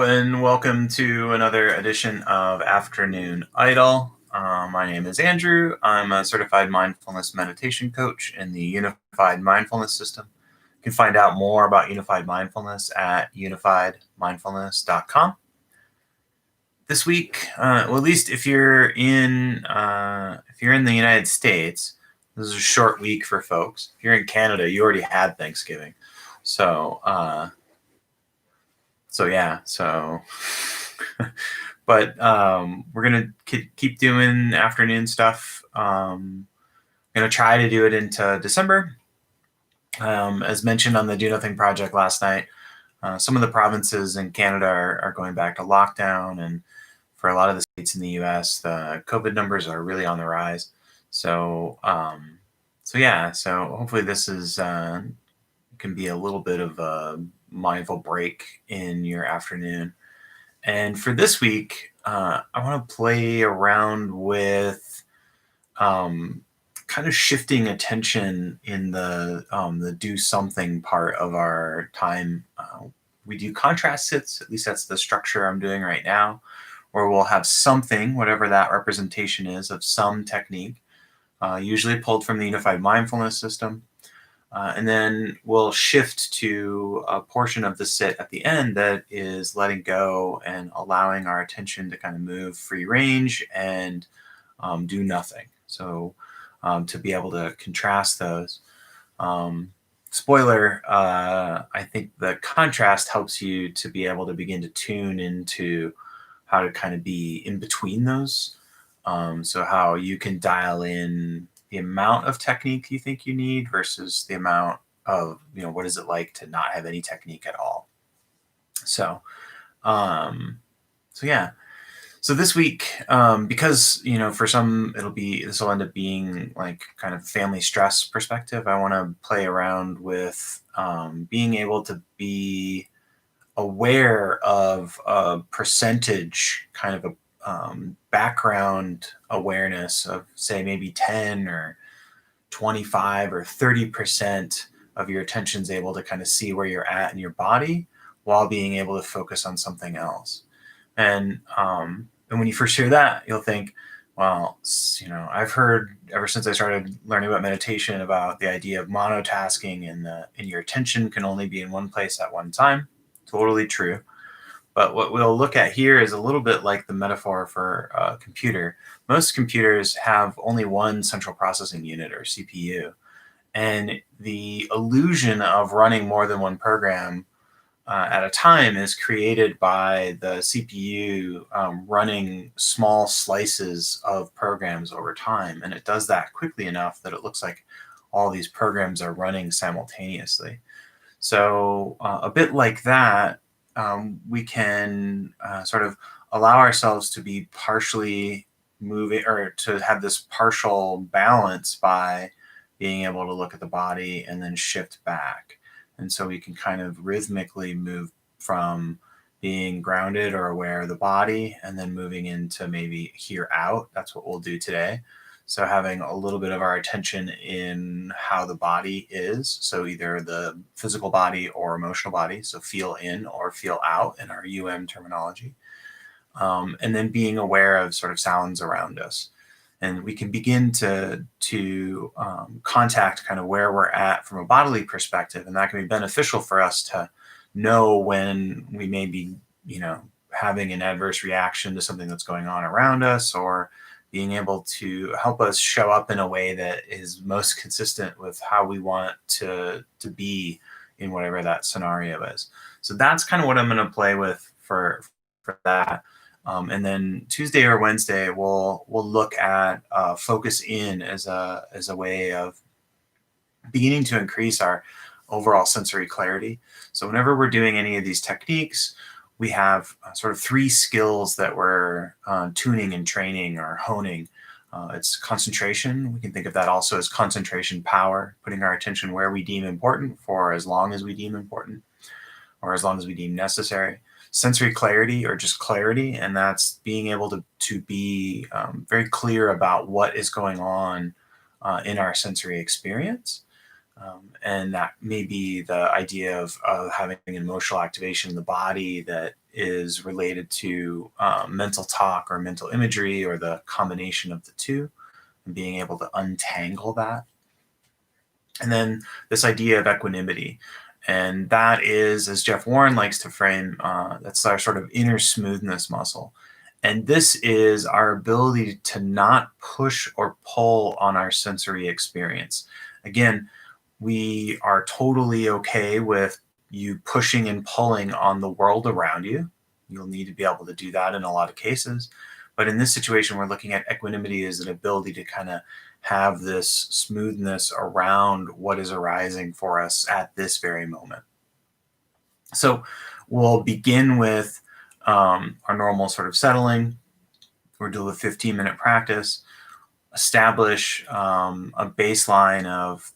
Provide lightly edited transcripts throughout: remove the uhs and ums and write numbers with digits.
and welcome to another edition of Afternoon Idol. My name is Andrew. I'm a certified mindfulness meditation coach in the Unified Mindfulness System. You can find out more about Unified Mindfulness at unifiedmindfulness.com. This week, well, at least if you're in the United States, this is a short week for folks. If you're in Canada, you already had Thanksgiving, so. But we're gonna keep doing afternoon stuff. Gonna try to do it into December. As mentioned on the Do Nothing Project last night, some of the provinces in Canada are going back to lockdown, and for a lot of the states in the U.S., the COVID numbers are really on the rise. So hopefully this is can be a little bit of a mindful break in your afternoon. And for this week, I want to play around with kind of shifting attention in the do something part of our time. We do contrast sits, at least that's the structure I'm doing right now, where we'll have something, whatever that representation is, of some technique, usually pulled from the Unified Mindfulness System. And then we'll shift to a portion of the sit at the end that is letting go and allowing our attention to kind of move free range and do nothing. So to be able to contrast those. Spoiler, I think the contrast helps you to be able to begin to tune into how to kind of be in between those. So how you can dial in the amount of technique you think you need versus the amount of, what is it like to not have any technique at all. So this week, because, for some, this will end up being like kind of family stress perspective. I want to play around with being able to be aware of a percentage kind of a background awareness of, say, maybe 10 or 25 or 30% of your attention's able to kind of see where you're at in your body while being able to focus on something else. And when you first hear that, you'll think, well, I've heard ever since I started learning about meditation about the idea of monotasking and your attention can only be in one place at one time. Totally true. But what we'll look at here is a little bit like the metaphor for a computer. Most computers have only one central processing unit, or CPU. And the illusion of running more than one program at a time is created by the CPU running small slices of programs over time. And it does that quickly enough that it looks like all these programs are running simultaneously. So a bit like that, we can sort of allow ourselves to be partially moving, or to have this partial balance by being able to look at the body and then shift back. And so we can kind of rhythmically move from being grounded or aware of the body and then moving into maybe here out. That's what we'll do today. So having a little bit of our attention in how the body is. So either the physical body or emotional body. So feel in or feel out in our terminology. And then being aware of sort of sounds around us. And we can begin to contact kind of where we're at from a bodily perspective. And that can be beneficial for us to know when we may be, having an adverse reaction to something that's going on around us, or being able to help us show up in a way that is most consistent with how we want to be in whatever that scenario is. So that's kind of what I'm going to play with for that. And then Tuesday or Wednesday, we'll look at focus in as a way of beginning to increase our overall sensory clarity. So whenever we're doing any of these techniques, we have sort of three skills that we're tuning and training or honing. It's concentration. We can think of that also as concentration power, putting our attention where we deem important for as long as we deem important, or as long as we deem necessary. Sensory clarity, or just clarity, and that's being able to be very clear about what is going on in our sensory experience. And that may be the idea of having an emotional activation in the body that is related to mental talk or mental imagery or the combination of the two, and being able to untangle that. And then this idea of equanimity. And that is, as Jeff Warren likes to frame, that's our sort of inner smoothness muscle. And this is our ability to not push or pull on our sensory experience. Again, we are totally okay with you pushing and pulling on the world around you. You'll need to be able to do that in a lot of cases. But in this situation, we're looking at equanimity as an ability to kind of have this smoothness around what is arising for us at this very moment. So we'll begin with our normal sort of settling. We'll do a 15-minute practice, establish a baseline of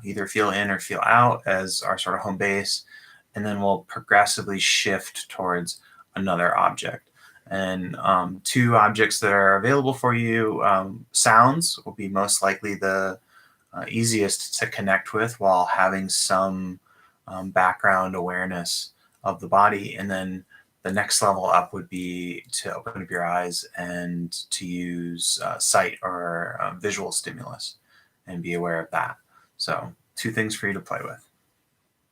either feel in or feel out as our sort of home base, and then we'll progressively shift towards another object. And two objects that are available for you, sounds will be most likely the easiest to connect with while having some background awareness of the body. And then the next level up would be to open up your eyes and to use sight or visual stimulus and be aware of that. So two things for you to play with.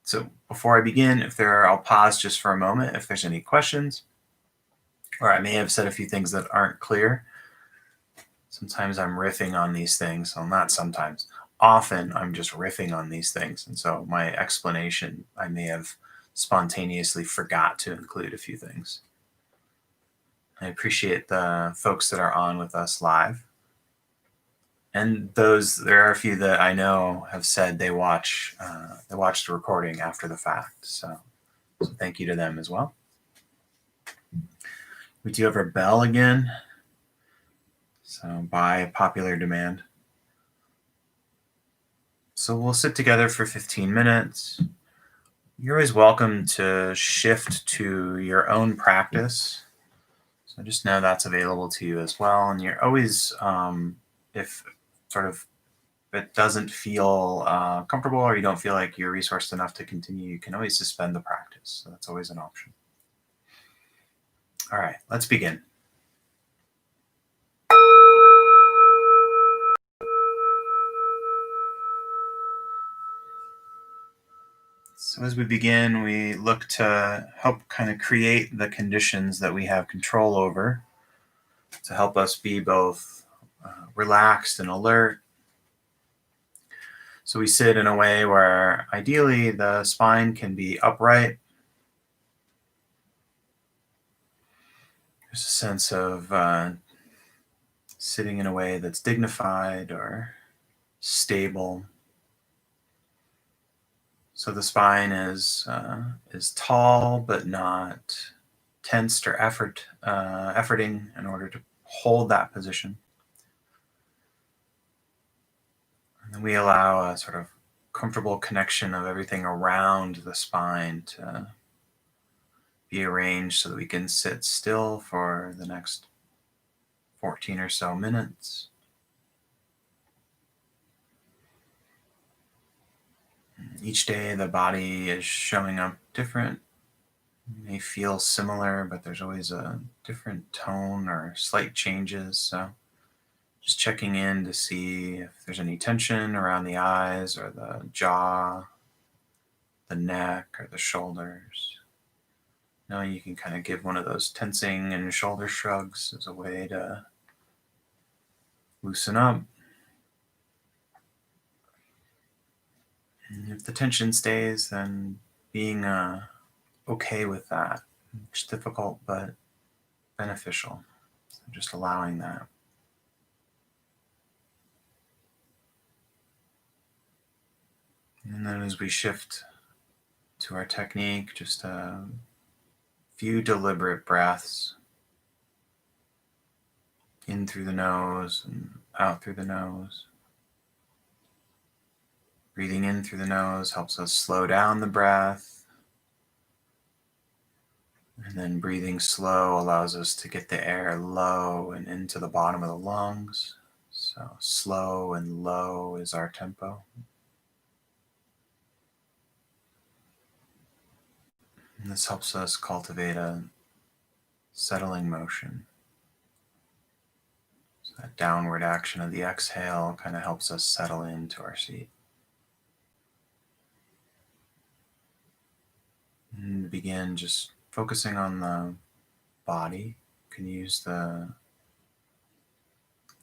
So before I begin, I'll pause just for a moment if there's any questions, or I may have said a few things that aren't clear. Sometimes I'm riffing on these things. Well, not sometimes. Often I'm just riffing on these things. And so my explanation, I may have spontaneously forgot to include a few things. I appreciate the folks that are on with us live. And there are a few that I know have said they watch the recording after the fact. So thank you to them as well. We do have our bell again. So by popular demand. So we'll sit together for 15 minutes. You're always welcome to shift to your own practice. So just know that's available to you as well. And you're always, if it doesn't feel comfortable or you don't feel like you're resourced enough to continue, you can always suspend the practice. So that's always an option. All right, let's begin. So as we begin, we look to help kind of create the conditions that we have control over to help us be both relaxed and alert. So we sit in a way where ideally the spine can be upright. There's a sense of sitting in a way that's dignified or stable. So the spine is tall but not tensed or efforting in order to hold that position. And then we allow a sort of comfortable connection of everything around the spine to be arranged so that we can sit still for the next 14 or so minutes. Each day the body is showing up different. It may feel similar, but there's always a different tone or slight changes. So just checking in to see if there's any tension around the eyes or the jaw, the neck or the shoulders. Knowing you can kind of give one of those tensing and shoulder shrugs as a way to loosen up. And if the tension stays, then being okay with that. It's difficult but beneficial. So just allowing that. And then as we shift to our technique, just a few deliberate breaths in through the nose and out through the nose. Breathing in through the nose helps us slow down the breath. And then breathing slow allows us to get the air low and into the bottom of the lungs. So slow and low is our tempo. And this helps us cultivate a settling motion. So that downward action of the exhale kind of helps us settle into our seat. And begin just focusing on the body. You can use the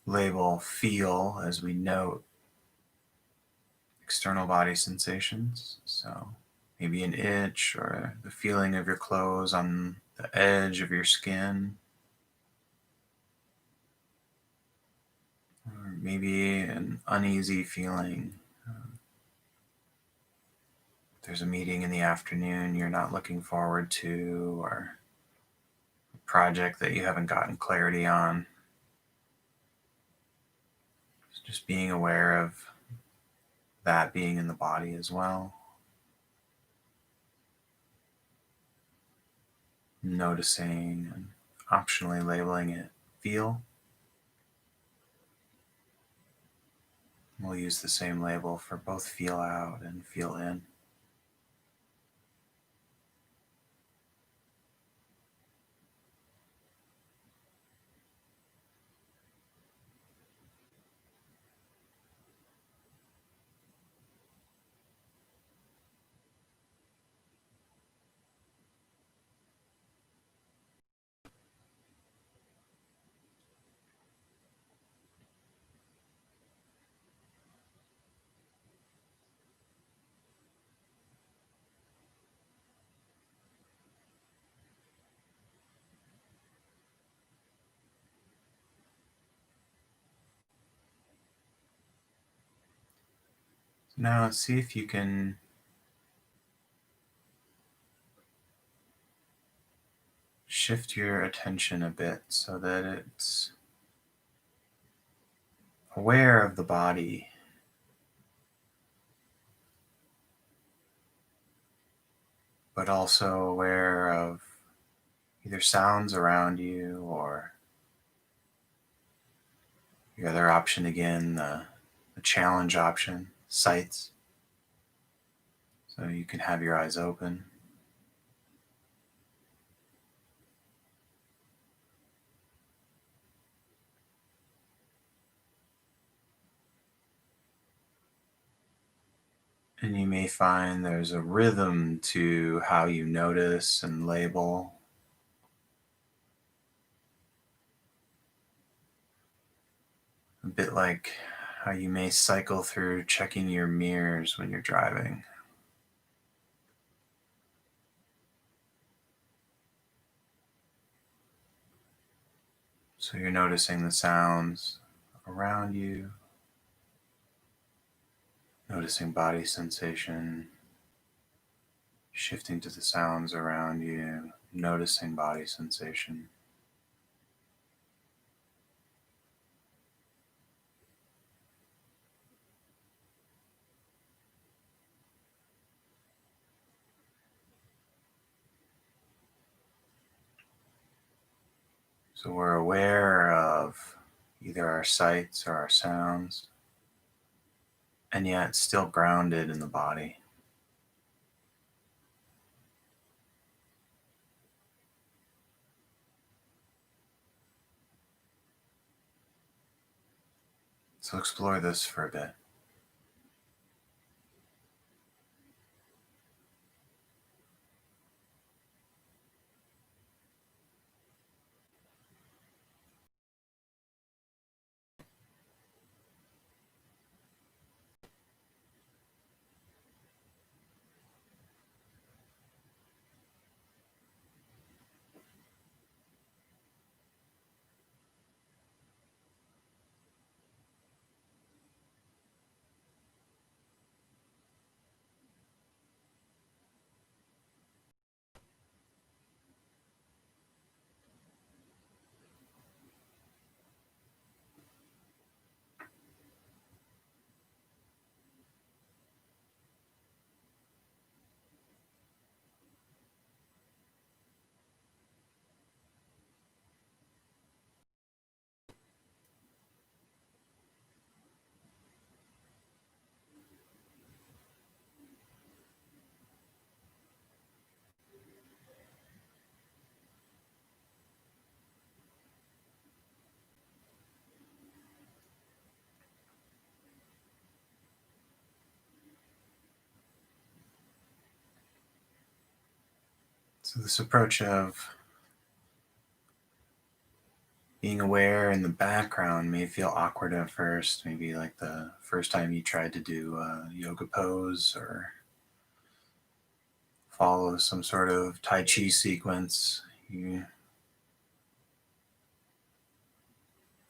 label feel as we note external body sensations. So maybe an itch or the feeling of your clothes on the edge of your skin, or maybe an uneasy feeling. There's a meeting in the afternoon you're not looking forward to, or a project that you haven't gotten clarity on. Just being aware of that being in the body as well. Noticing and optionally labeling it feel. We'll use the same label for both feel out and feel in. Now see if you can shift your attention a bit so that it's aware of the body, but also aware of either sounds around you or the other option again, the challenge option, sights. So you can have your eyes open. And you may find there's a rhythm to how you notice and label. A bit like how you may cycle through checking your mirrors when you're driving. So you're noticing the sounds around you, noticing body sensation, shifting to the sounds around you, noticing body sensation. So we're aware of either our sights or our sounds, and yet still grounded in the body. So explore this for a bit. So, this approach of being aware in the background may feel awkward at first, maybe like the first time you tried to do a yoga pose or follow some sort of Tai Chi sequence. You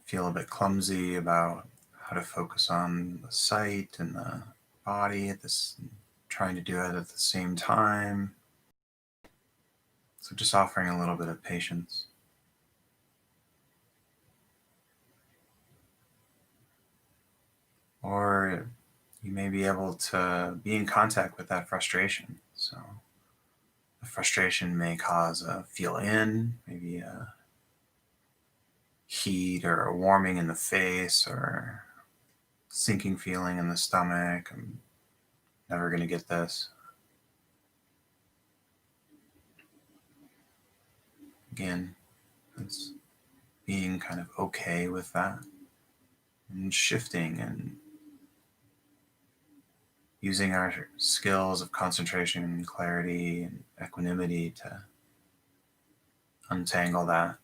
feel a bit clumsy about how to focus on the sight and the body at this, trying to do it at the same time. So, just offering a little bit of patience. Or you may be able to be in contact with that frustration. So, the frustration may cause a feel in, maybe a heat or a warming in the face or sinking feeling in the stomach. I'm never going to get this. Again, it's being kind of okay with that and shifting and using our skills of concentration and clarity and equanimity to untangle that.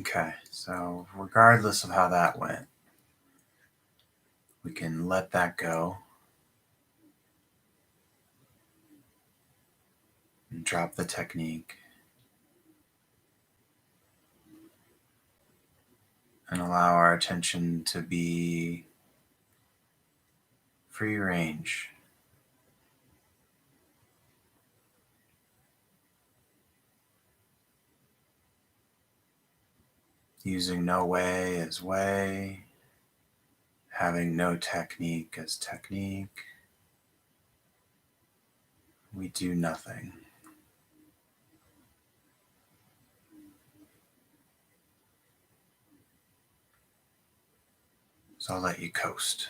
Okay, so regardless of how that went, we can let that go and drop the technique and allow our attention to be free range, using no way as way, having no technique as technique. We do nothing. So I'll let you coast.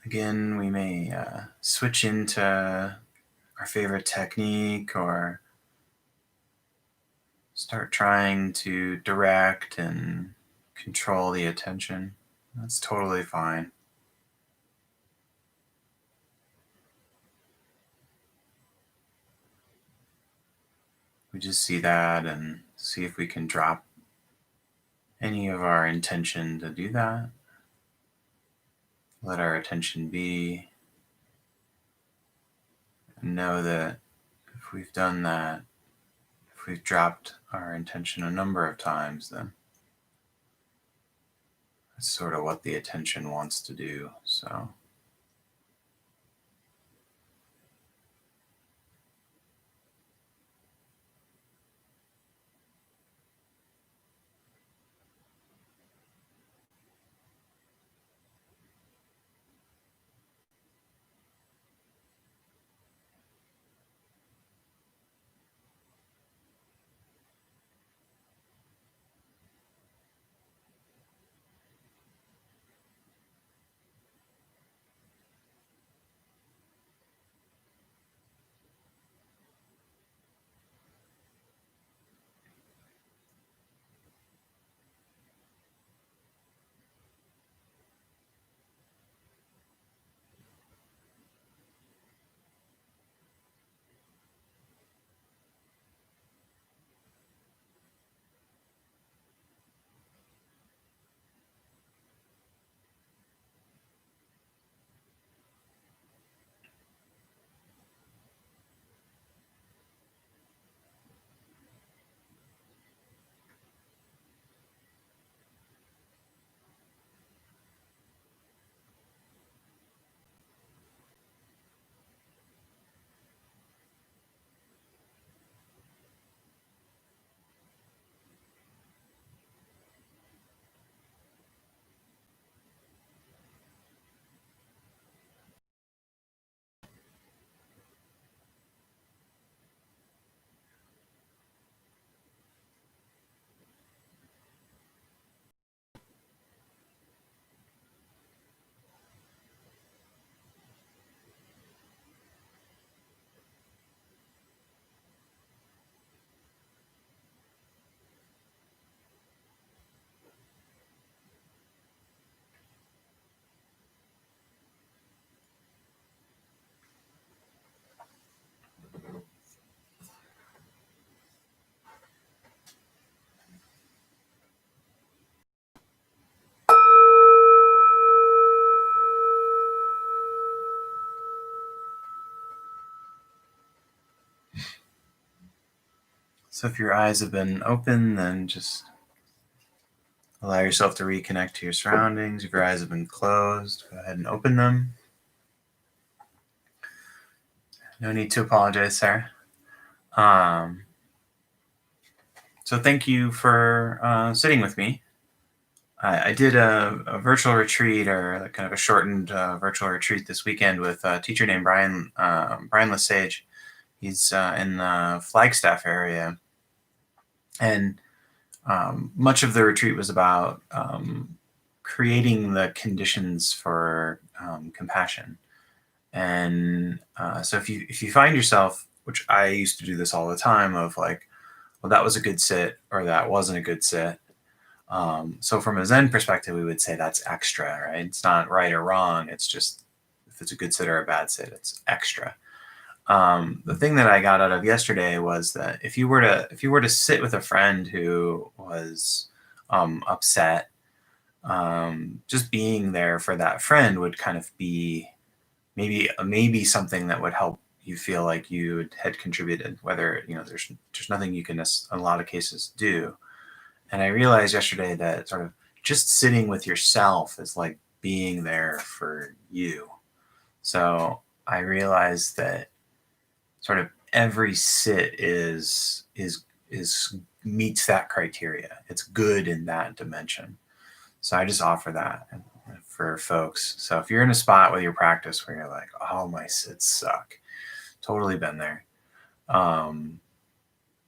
Again, we may switch into our favorite technique or start trying to direct and control the attention. That's totally fine. We just see that and see if we can drop any of our intention to do that. Let our attention be and know that if we've done that, if we've dropped our intention a number of times, then that's sort of what the attention wants to do. So So if your eyes have been open, then just allow yourself to reconnect to your surroundings. If your eyes have been closed, go ahead and open them. No need to apologize, Sarah. Um, so thank you for sitting with me. I did a virtual retreat, or kind of a shortened virtual retreat this weekend with a teacher named Brian Lesage. He's in the Flagstaff area, and much of the retreat was about creating the conditions for compassion. And so if you find yourself, which I used to do this all the time, of like, well, that was a good sit or that wasn't a good sit. So from a Zen perspective, we would say that's extra, right? It's not right or wrong. It's just if it's a good sit or a bad sit, it's extra. The thing that I got out of yesterday was that if you were to sit with a friend who was upset, just being there for that friend would kind of be maybe something that would help you feel like you had contributed. Whether there's nothing you can in a lot of cases do. And I realized yesterday that sort of just sitting with yourself is like being there for you. So I realized that sort of every sit is meets that criteria. It's good in that dimension. So I just offer that for folks. So if you're in a spot with your practice where you're like, oh, my sits suck, totally been there.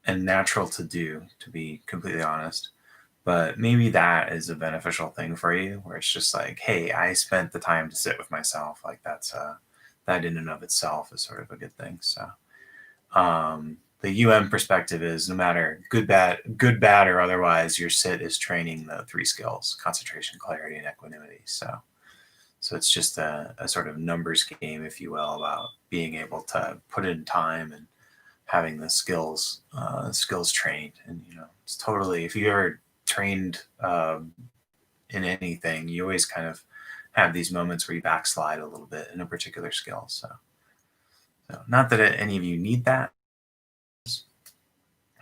And natural to do, to be completely honest. But maybe that is a beneficial thing for you, where it's just like, hey, I spent the time to sit with myself. Like that in and of itself is sort of a good thing. So the perspective is no matter good, bad, or otherwise, your sit is training the three skills: concentration, clarity, and equanimity. So it's just a sort of numbers game, if you will, about being able to put in time and having the skills trained. And it's totally, if you ever trained in anything, you always kind of have these moments where you backslide a little bit in a particular skill. So So not that any of you need that.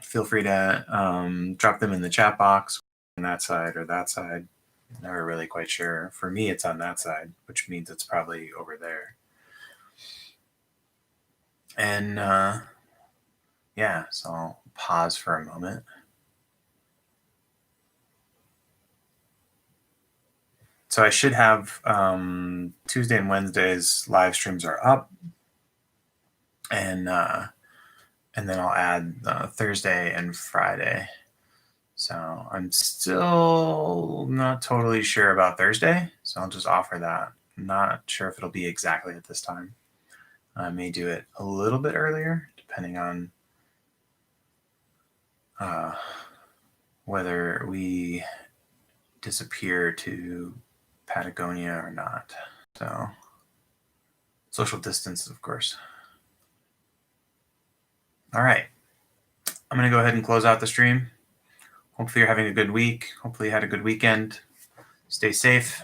Feel free to drop them in the chat box on that side or that side. Never really quite sure. For me, it's on that side, which means it's probably over there. And yeah, so I'll pause for a moment. So I should have Tuesday and Wednesdays live streams are up, and then I'll add Thursday and Friday. So I'm still not totally sure about Thursday, so I'll just offer that. I'm not sure if it'll be exactly at this time. I may do it a little bit earlier, depending on whether we disappear to Patagonia or not. So social distance, of course. All right. I'm going to go ahead and close out the stream. Hopefully you're having a good week. Hopefully you had a good weekend. Stay safe.